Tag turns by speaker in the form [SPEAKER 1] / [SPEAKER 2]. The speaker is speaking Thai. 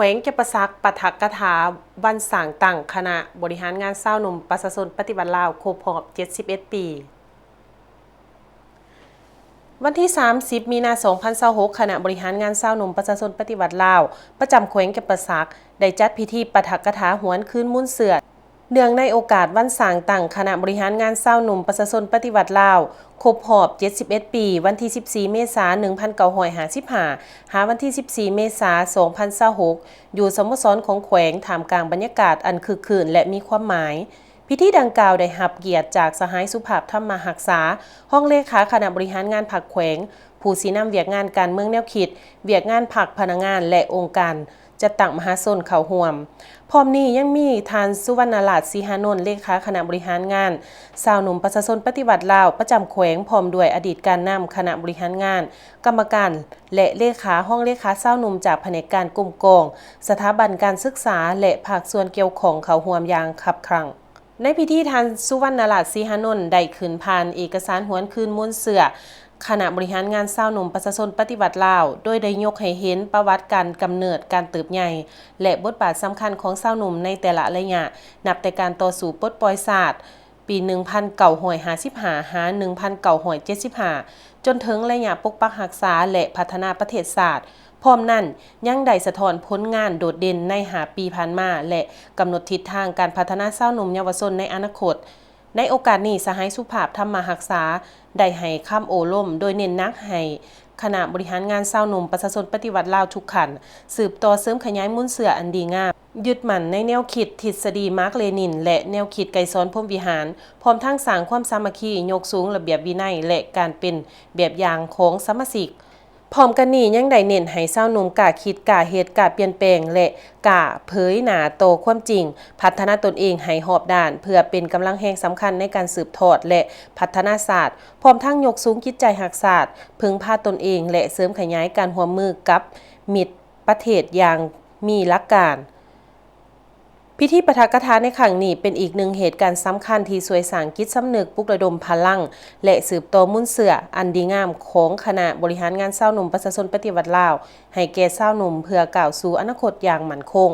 [SPEAKER 1] วงจะประซักปะทักกถาวันสางตั้งคณะบริหารงานเศร้าหนุ่มประชาชนปฏิบัติลาวครบรอบ71 ปีวันที่ 30 มีนาคม 2026 คณะบริหารงานเศร้าหนุ่มประชาชนปฏิบัติลาวประจำแขวงจะประซักได้จัดพิธีปะทักกถาหวนคืนมุ่นเสือเนื่องในโอกาสวันสางตั้งคณะบริหารงานเศร้าหนุ่มประชาชนปฏิบัติลาวครบรอบ 71 ปี วันที่ 14 เมษายน 1955 หาวันที่ 14 เมษายน 2026 อยู่สโมสรของแขวงท่ามกลางบรรยากาศอันคึกคืนและมีความหมายพิธีดังกล่าวได้รับเกียรติจากสหายสุภาพธรรมหักษาห้องเลขาคณะบริหารงานพรรคแขวงผู้สีนำเวียกงานการเมืองแนวคิดเวียกงานพรรคพนักงานและองค์การจะตั้งมหาชนเข้าร่วมพร้อมนี้ยังมีทานสุวรรณราชสีหานนท์เลขาคณะบริหารงานสาวหนุ่มประชาชนปฏิบัติลาวประจำแขวงพร้อมด้วยอดีตการนำคณะบริหารงานกรรมการและเลขาห้องเลขาสาวหนุ่มจากแผนกการกลุ่มกองสถาบันการศึกษาและภาคส่วนเกี่ยวข้องเข้าร่วมอย่างคับคั่งในพิธีทานสุวรรณราชสีหานนท์ได้ขึ้นผ่านเอกสารหวนคืนมุ่นเสือคณะบริหารงานสาวหนุ่มประชาชนปฏิบัติลาวโดยได้ยกให้เห็นประวัติการกำเนิดการเติบใหญ่และบทบาทสำคัญของสาวหนุ่มในแต่ละระยะนับแต่การต่อสู้ปลดปล่อยศาสตร์ปี 1955 หา 1975 จนถึงระยะปกปักรักษาและพัฒนาประเทศศาสตร์พร้อมนั้นยังได้สะท้อนผลงานโดดเด่นใน5 ปีผ่านมาและกำหนดทิศทางการพัฒนาสาวหนุ่มเยาวชนในอนาคตในโอกาสนี้สหายสุภาพธรรมหักษาได้ให้คำโอล่มโดยเน้นหนักให้คณะบริหารงานสาวหนุ่มประชาชนปฏิวัติลาวทุกขันสืบต่อเสริมขยายมุ่นเสืออันดีงามยึดมั่นในแนวคิดทฤษฎีมาร์กเลนินและแนวคิดไกรสอนพรหมวิหารพร้อมทั้งสร้างความสามัคคียกสูงระเบียบวินัยและการเป็นแบบอย่างของสมาชิกพร้อมกันนี้ยังได้เน้นให้สาวหนุ่มกล้าคิดกล้าเฮ็ดกล้าเปลี่ยนแปลงและกล้าเผยหน้าโตความจริงพัฒนาตนเองให้รอบด้านเพื่อเป็นกำลังแห่งสำคัญในการสืบทอดและพัฒนาศาสตร์พร้อมทั้งยกสูงจิตใจหักศาสตร์พึงพาตนเองและเสริมขยายการร่วมมือกับมิตรประเทศอย่างมีหลักการพิธีปาฐกถาในครั้งนี้เป็นอีกหนึ่งเหตุการณ์สำคัญที่ช่วยสร้างจิตสำนึกปลุกระดมพลังและสืบต่อมุ่นเสืออันดีงามของคณะบริหารงานสาวหนุ่มประชาชนปฏิวัติลาวให้แก่สาวหนุ่มเพื่อก้าวสู่อนาคตอย่างมั่นคง